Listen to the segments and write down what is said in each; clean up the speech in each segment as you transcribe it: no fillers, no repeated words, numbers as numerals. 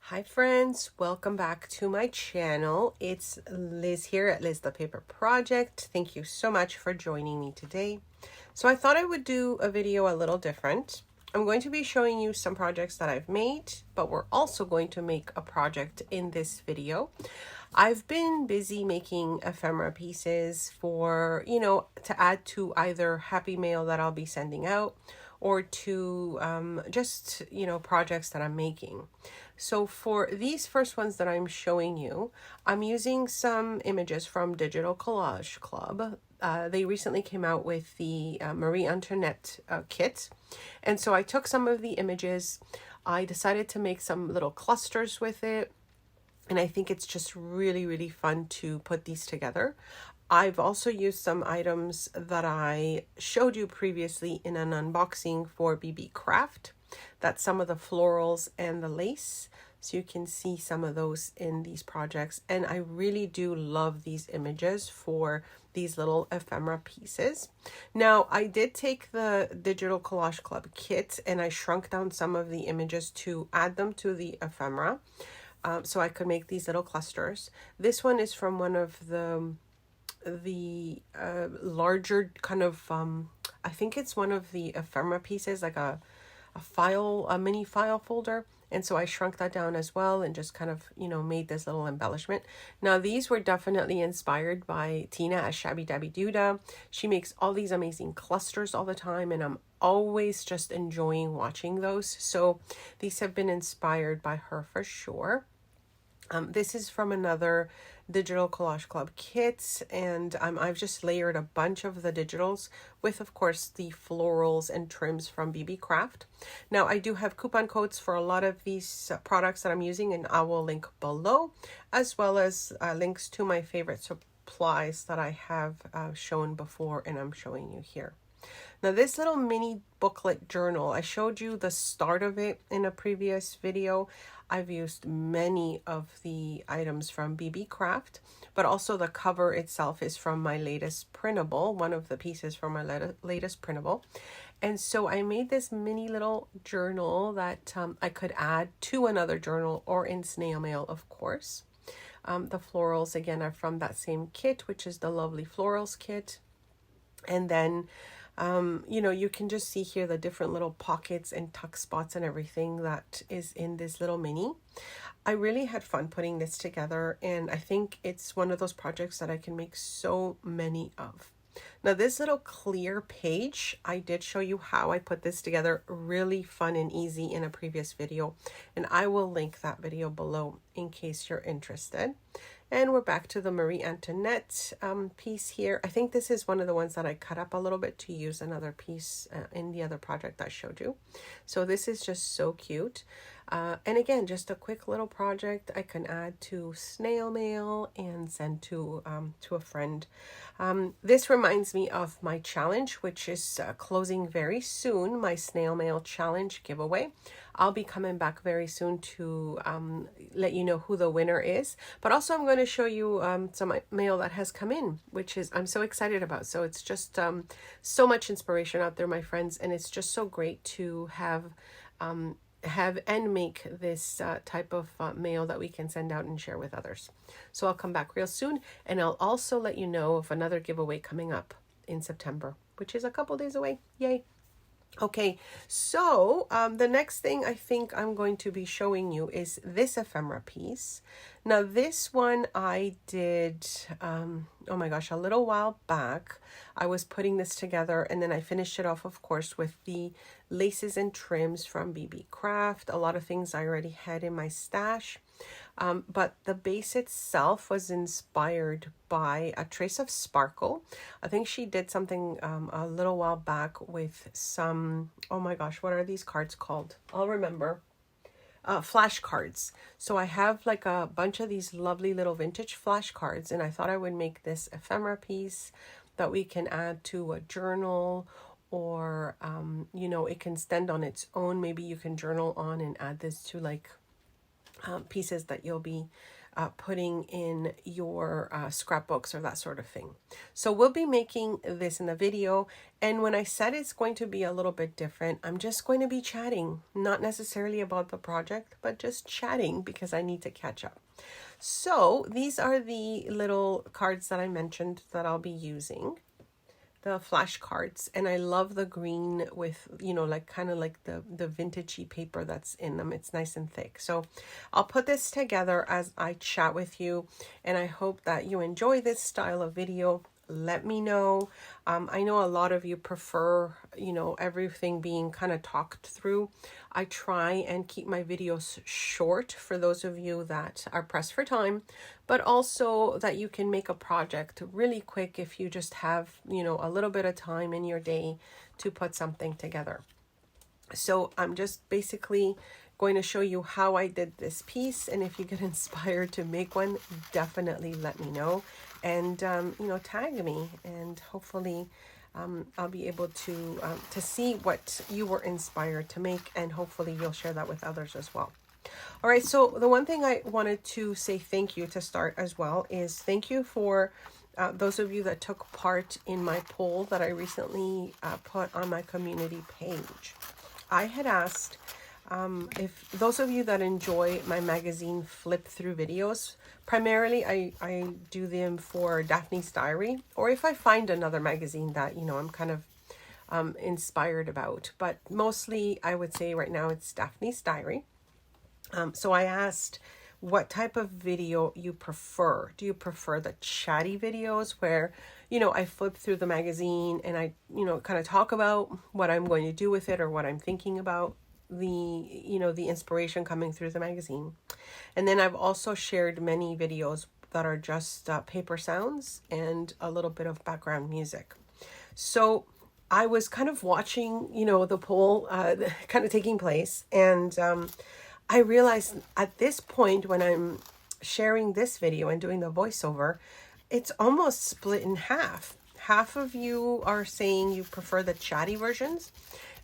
Hi friends, welcome back to my channel. It's Liz here at Liz the Paper Project. Thank you so much for joining me today. So I thought I would do a video a little different. I'm going to be showing you some projects that I've made, but we're also going to make a project in this video. I've been busy making ephemera pieces for, to add to either Happy Mail that I'll be sending out or to just, projects that I'm making. So for these first ones that I'm showing you, I'm using some images from Digital Collage Club. They recently came out with the Marie Antoinette kit. And so I took some of the images. I decided to make some little clusters with it. And I think it's just really, really fun to put these together. I've also used some items that I showed you previously in an unboxing for Beebeecraft. That's some of the florals and the lace. So you can see some of those in these projects. And I really do love these images for these little ephemera pieces. Now, I did take the Digital Collage Club kit and I shrunk down some of the images to add them to the ephemera. So I could make these little clusters. This one is from one of the larger kind of, I think it's one of the ephemera pieces, like a mini file folder. And so I shrunk that down as well and just kind of, made this little embellishment. Now, these were definitely inspired by Tina at Shabby Dabby Doodah. She makes all these amazing clusters all the time, and I'm always just enjoying watching those. So these have been inspired by her for sure. This is from another Digital Collage Club kit, and I've just layered a bunch of the digitals with, of course, the florals and trims from Beebeecraft. Now, I do have coupon codes for a lot of these products that I'm using, and I will link below, as well as links to my favorite supplies that I have shown before and I'm showing you here. Now, this little mini booklet journal, I showed you the start of it in a previous video. I've used many of the items from Beebeecraft, but also the cover itself is from my latest printable, one of the pieces from my latest printable. And so I made this mini little journal that I could add to another journal or in snail mail, of course. The florals, again, are from that same kit, which is the Lovely Florals kit. And then you can just see here the different little pockets and tuck spots and everything that is in this little mini. I really had fun putting this together, and I think it's one of those projects that I can make so many of. Now, this little clear page, I did show you how I put this together, really fun and easy, in a previous video, and I will link that video below in case you're interested. And we're back to the Marie Antoinette piece here. I think this is one of the ones that I cut up a little bit to use another piece in the other project I showed you. So this is just so cute. And again, just a quick little project I can add to snail mail and send to a friend. This reminds me of my challenge, which is closing very soon, my snail mail challenge giveaway. I'll be coming back very soon to let you know who the winner is. But also I'm going to show you some mail that has come in, which is I'm so excited about. So it's just so much inspiration out there, my friends. And it's just so great to have and make this type of mail that we can send out and share with others. So I'll come back real soon, and I'll also let you know of another giveaway coming up in September, which is a couple days away. Yay. Okay, so the next thing I think I'm going to be showing you is this ephemera piece. Now, this one I did, oh my gosh, a little while back. I was putting this together, and then I finished it off, of course, with the laces and trims from Beebeecraft. A lot of things I already had in my stash. But the base itself was inspired by a trace of sparkle. I think she did something a little while back with some, oh my gosh, what are these cards called? I'll remember. Flashcards. So I have like a bunch of these lovely little vintage flashcards, and I thought I would make this ephemera piece that we can add to a journal, or it can stand on its own. Maybe you can journal on and add this to like pieces that you'll be putting in your scrapbooks or that sort of thing. So we'll be making this in the video. And when I said it's going to be a little bit different, I'm just going to be chatting, not necessarily about the project, but just chatting because I need to catch up. So these are the little cards that I mentioned that I'll be using, the flashcards, and I love the green with, you know, like kind of like the vintagey paper that's in them. It's nice and thick. So I'll put this together as I chat with you, and I hope that you enjoy this style of video. Let me know. I know a lot of you prefer, you know, everything being kind of talked through. I try and keep my videos short for those of you that are pressed for time, but also that you can make a project really quick if you just have, you know, a little bit of time in your day to put something together. So I'm just basically going to show you how I did this piece, and if you get inspired to make one, definitely let me know, and you know, tag me, and hopefully I'll be able to see what you were inspired to make, and hopefully you'll share that with others as well. All right, so the one thing I wanted to say thank you to start as well is thank you for those of you that took part in my poll that I recently put on my community page. I had asked if those of you that enjoy my magazine flip through videos, primarily I do them for Daphne's Diary, or if I find another magazine that, you know, I'm kind of inspired about, but mostly I would say right now it's Daphne's Diary. So I asked what type of video you prefer. Do you prefer the chatty videos where, you know, I flip through the magazine and I, you know, kind of talk about what I'm going to do with it or what I'm thinking about, the, you know, the inspiration coming through the magazine. And then I've also shared many videos that are just paper sounds and a little bit of background music. So I was kind of watching, you know, the poll kind of taking place, and I realized at this point when I'm sharing this video and doing the voiceover, it's almost split in half. Half of you are saying you prefer the chatty versions,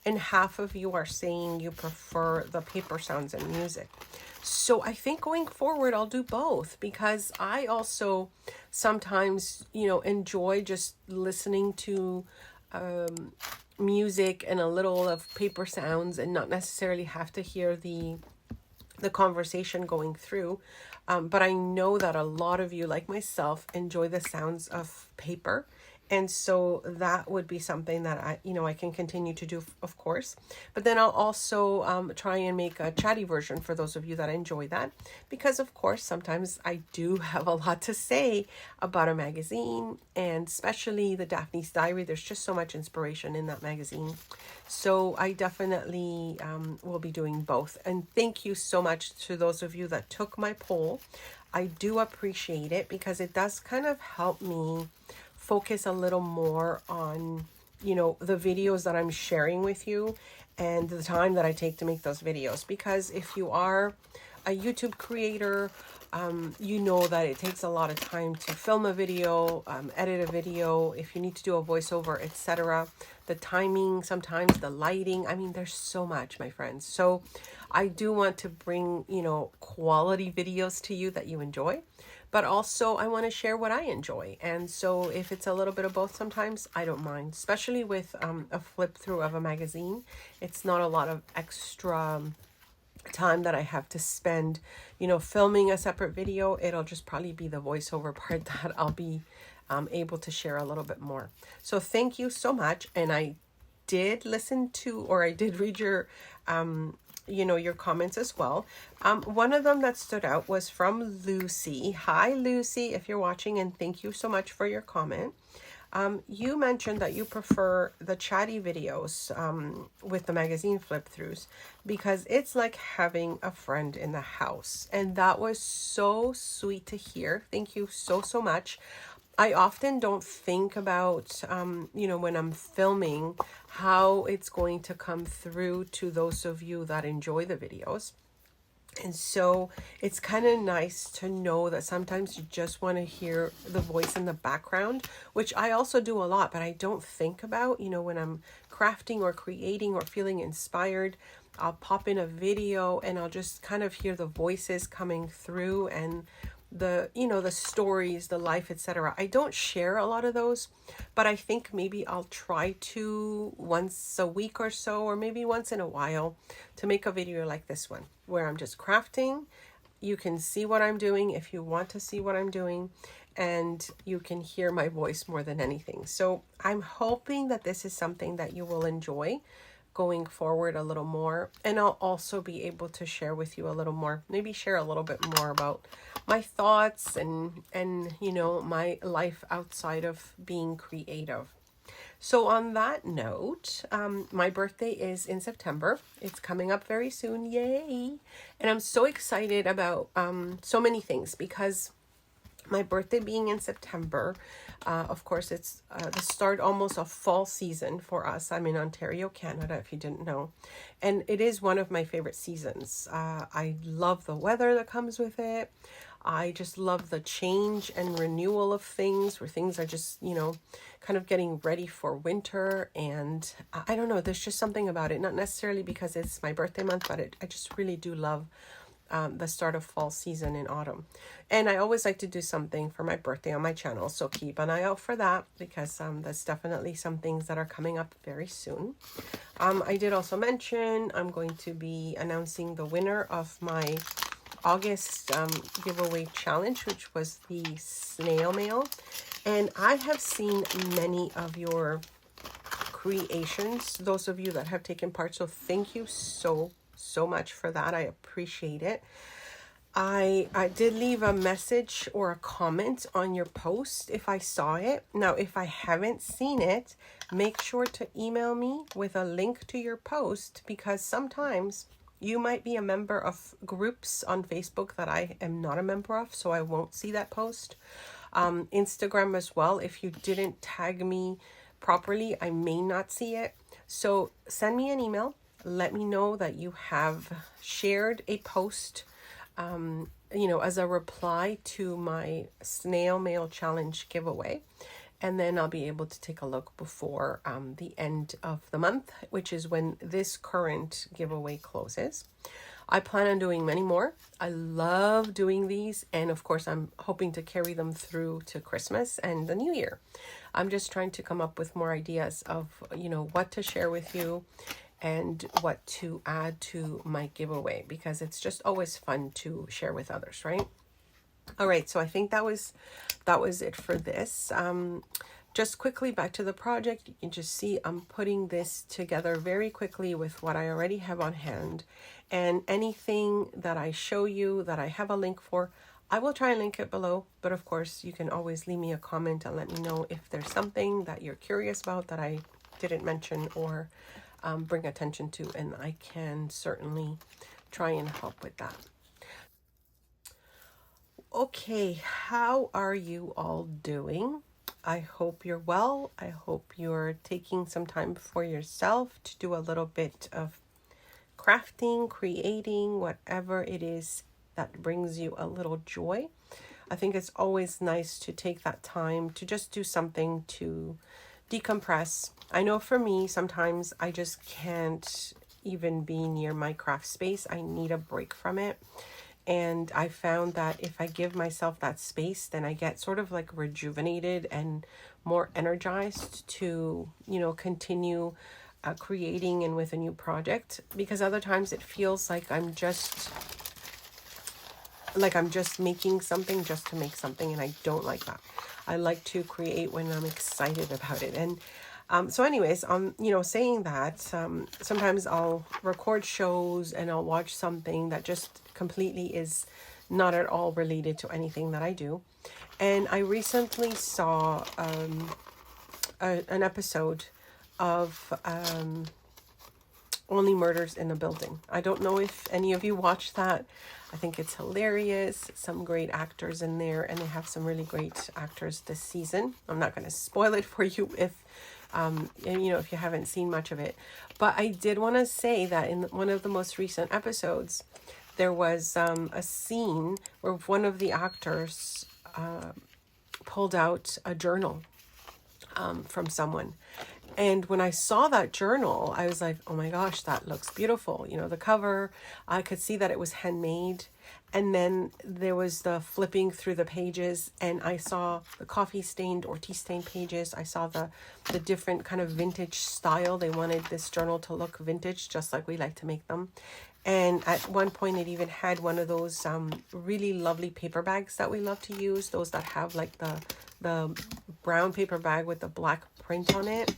and half of you are saying you prefer the paper sounds and music. So I think going forward, I'll do both, because I also sometimes, you know, enjoy just listening to music and a little of paper sounds and not necessarily have to hear the conversation going through. But I know that a lot of you, like myself, enjoy the sounds of paper. And so that would be something that I can continue to do, of course. But then I'll also try and make a chatty version for those of you that enjoy that. Because, of course, sometimes I do have a lot to say about a magazine, and especially the Daphne's Diary. There's just so much inspiration in that magazine. So I definitely will be doing both. And thank you so much to those of you that took my poll. I do appreciate it, because it does kind of help me focus a little more on, you know, the videos that I'm sharing with you and the time that I take to make those videos. Because if you are a YouTube creator, you know that it takes a lot of time to film a video, edit a video, if you need to do a voiceover, etc. The timing, sometimes the lighting, I mean, there's so much, my friends. So I do want to bring, you know, quality videos to you that you enjoy, but also I want to share what I enjoy. And so if it's a little bit of both sometimes, I don't mind, especially with a flip through of a magazine. It's not a lot of extra time that I have to spend, you know, filming a separate video. It'll just probably be the voiceover part that I'll be able to share a little bit more. So thank you so much. And I did listen to, or I did read your you know, your comments as well. One of them that stood out was from Lucy. Hi, Lucy, if you're watching, and thank you so much for your comment. You mentioned that you prefer the chatty videos with the magazine flip throughs because it's like having a friend in the house. And that was so sweet to hear. Thank you so, so much. I often don't think about, you know, when I'm filming, how it's going to come through to those of you that enjoy the videos. And so it's kind of nice to know that sometimes you just want to hear the voice in the background, which I also do a lot, but I don't think about, you know, when I'm crafting or creating or feeling inspired. I'll pop in a video and I'll just kind of hear the voices coming through, and the stories, the life, etc. I don't share a lot of those, but I think maybe I'll try to once a week or so, or maybe once in a while, to make a video like this one where I'm just crafting. You can see what I'm doing if you want to see what I'm doing, and you can hear my voice more than anything. So I'm hoping that this is something that you will enjoy going forward a little more, and I'll also be able to share with you a little more, maybe share a little bit more about my thoughts and my life outside of being creative. So on that note, my birthday is in September. It's coming up very soon. Yay. And I'm so excited about so many things, because my birthday being in September, of course, it's the start almost of fall season for us. I'm in Ontario, Canada, if you didn't know. And it is one of my favorite seasons. I love the weather that comes with it. I just love the change and renewal of things, where things are just, kind of getting ready for winter. And I don't know, there's just something about it. Not necessarily because it's my birthday month, but I just really do love the start of fall season in autumn. And I always like to do something for my birthday on my channel, so keep an eye out for that, because there's definitely some things that are coming up very soon. I did also mention I'm going to be announcing the winner of my August giveaway challenge, which was the snail mail. And I have seen many of your creations, those of you that have taken part, so thank you so much for that. I appreciate it. I did leave a message or a comment on your post if I saw it. Now, if I haven't seen it, make sure to email me with a link to your post, because sometimes you might be a member of groups on Facebook that I am not a member of, so I won't see that post. Instagram as well. If you didn't tag me properly, I may not see it. So send me an email. Let me know that you have shared a post, as a reply to my snail mail challenge giveaway. And then I'll be able to take a look before the end of the month, which is when this current giveaway closes. I plan on doing many more. I love doing these. And of course, I'm hoping to carry them through to Christmas and the New Year. I'm just trying to come up with more ideas of, what to share with you and what to add to my giveaway, because it's just always fun to share with others, right? All right, so I think that was it for this. Just quickly back to the project, you can just see I'm putting this together very quickly with what I already have on hand. And anything that I show you that I have a link for, I will try and link it below. But of course, you can always leave me a comment and let me know if there's something that you're curious about that I didn't mention or bring attention to, and I can certainly try and help with that. Okay, how are you all doing? I hope you're well. I hope you're taking some time for yourself to do a little bit of crafting, creating, whatever it is that brings you a little joy. I think it's always nice to take that time to just do something to decompress. I know for me, sometimes I just can't even be near my craft space. I need a break from it. And I found that if I give myself that space, then I get sort of like rejuvenated and more energized to, continue creating and with a new project. Because other times it feels like I'm just making something just to make something, and I don't like that. I like to create when I'm excited about it. And so anyways, saying that, sometimes I'll record shows and I'll watch something that just completely is not at all related to anything that I do. And I recently saw an episode of Only Murders in the Building. I don't know if any of you watched that. I think it's hilarious. Some great actors in there, and they have some really great actors this season. I'm not going to spoil it for you if you haven't seen much of it. But I did want to say that in one of the most recent episodes, there was a scene where one of the actors pulled out a journal from someone. And when I saw that journal, I was like, oh my gosh, that looks beautiful. The cover, I could see that it was handmade. And then there was the flipping through the pages, and I saw the coffee stained or tea stained pages. I saw the different kind of vintage style. They wanted this journal to look vintage, just like we like to make them. And at one point it even had one of those really lovely paper bags that we love to use, those that have like the brown paper bag with the black print on it.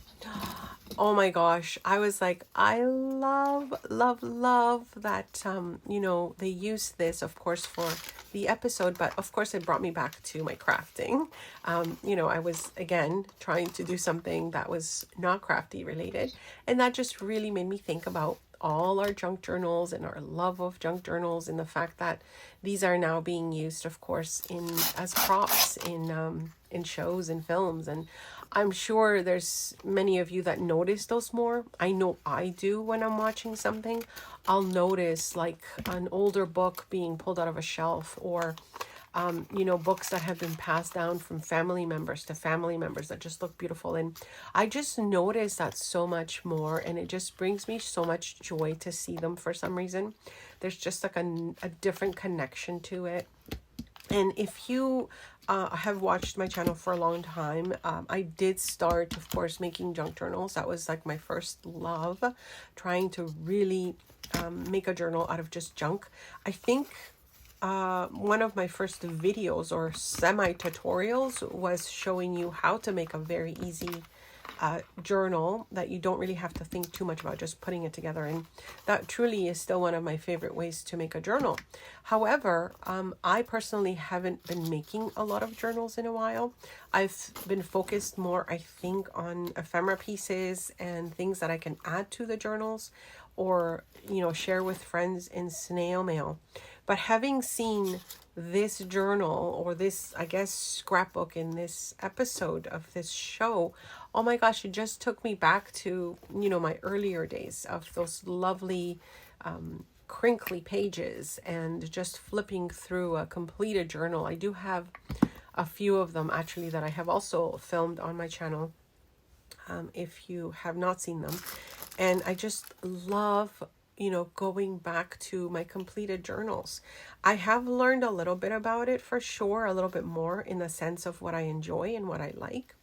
Oh my gosh, I was like, I love, love, love that, you know, they used this, of course, for the episode, but of course it brought me back to my crafting. You know, I was, again, trying to do something that was not crafty related, and that just really made me think about all our junk journals and our love of junk journals, and the fact that these are now being used, of course, as props in shows and films. And I'm sure there's many of you that notice those more. I know I do. When I'm watching something, I'll notice like an older book being pulled out of a shelf, or you know, books that have been passed down from family members to family members that just look beautiful. And I just notice that so much more, and it just brings me so much joy to see them for some reason. There's just like a different connection to it. And if you have watched my channel for a long time, I did start, of course, making junk journals. That was like my first love, trying to really make a journal out of just junk. I think one of my first videos or semi-tutorials was showing you how to make a very easy journal that you don't really have to think too much about, just putting it together. And that truly is still one of my favorite ways to make a journal. However, I personally haven't been making a lot of journals in a while. I've been focused more, I think, on ephemera pieces and things that I can add to the journals, or, you know, share with friends in snail mail. But having seen this journal, or this, I guess, scrapbook in this episode of this show, oh my gosh, it just took me back to, you know, my earlier days of those lovely crinkly pages and just flipping through a completed journal. I do have a few of them actually that I have also filmed on my channel, if you have not seen them. And I just love, you know, going back to my completed journals. I have learned a little bit about it, for sure, a little bit more in the sense of what I enjoy and what I like.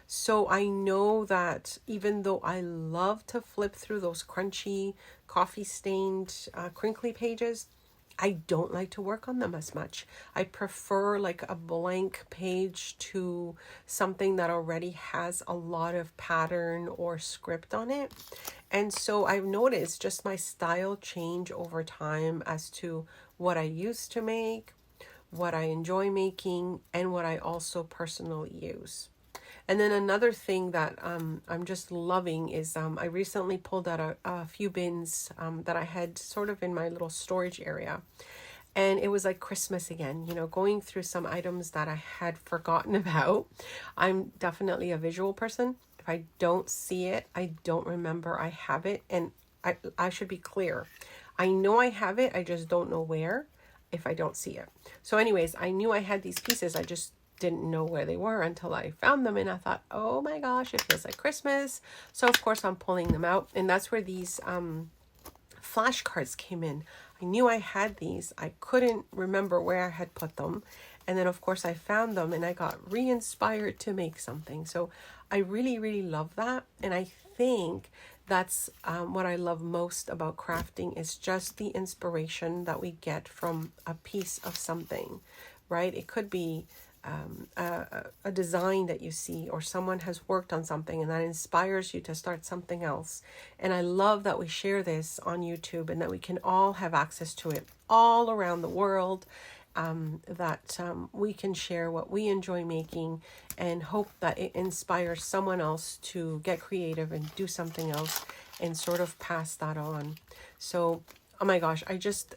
So I know that even though I love to flip through those crunchy, coffee stained, crinkly pages, I don't like to work on them as much. I prefer like a blank page to something that already has a lot of pattern or script on it. And so I've noticed just my style change over time as to what I used to make, what I enjoy making, and what I also personally use. And then another thing that I'm just loving is I recently pulled out a few bins that I had sort of in my little storage area. And it was like Christmas again, you know, going through some items that I had forgotten about. I'm definitely a visual person. If I don't see it, I don't remember I have it. And I should be clear. I know I have it. I just don't know where if I don't see it. So anyways, I knew I had these pieces. I just didn't know where they were until I found them, and I thought, oh my gosh, it feels like Christmas. So of course I'm pulling them out, and that's where these flashcards came in. I knew I had these. I couldn't remember where I had put them, and then of course I found them, and I got re-inspired to make something. So I really, really love that, and I think that's what I love most about crafting, is just the inspiration that we get from a piece of something, right? It could be a design that you see, or someone has worked on something and that inspires you to start something else. And I love that we share this on YouTube and that we can all have access to it all around the world, that we can share what we enjoy making and hope that it inspires someone else to get creative and do something else and sort of pass that on. So oh my gosh, I just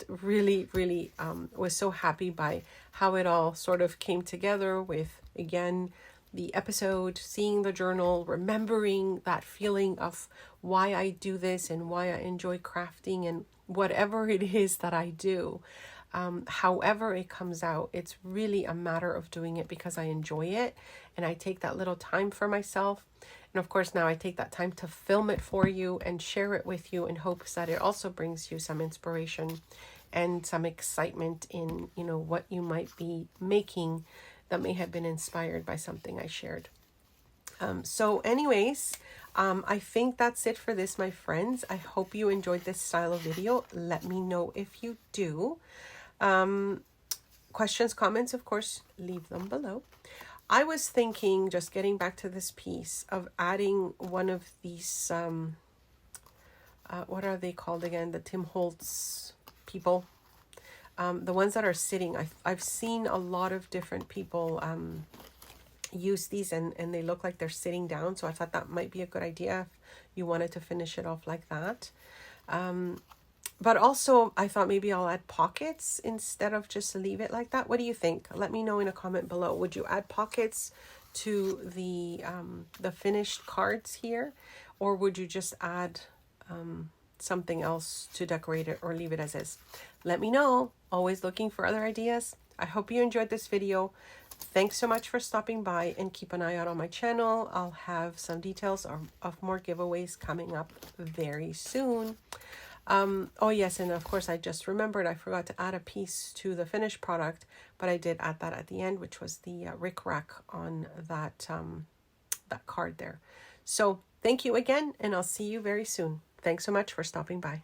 really, really was so happy by how it all sort of came together with, again, the episode, seeing the journal, remembering that feeling of why I do this and why I enjoy crafting and whatever it is that I do. However it comes out, it's really a matter of doing it because I enjoy it and I take that little time for myself. And of course, now I take that time to film it for you and share it with you in hopes that it also brings you some inspiration and some excitement in, you know, what you might be making that may have been inspired by something I shared. So anyways, I think that's it for this, my friends. I hope you enjoyed this style of video. Let me know if you do. Questions, comments, of course, leave them below. I was thinking, just getting back to this piece, of adding one of these, what are they called again? The Tim Holtz people. The ones that are sitting. I've seen a lot of different people use these, and they look like they're sitting down. So I thought that might be a good idea if you wanted to finish it off like that. But also I thought maybe I'll add pockets instead of just leave it like that. What do you think? Let me know in a comment below. Would you add pockets to the finished cards here, or would you just add something else to decorate it, or leave it as is? Let me know. Always looking for other ideas. I hope you enjoyed this video. Thanks so much for stopping by, and keep an eye out on my channel. I'll have some details of more giveaways coming up very soon. Oh yes, and of course I just remembered I forgot to add a piece to the finished product, but I did add that at the end, which was the rickrack on that that card there. So thank you again, and I'll see you very soon. Thanks so much for stopping by.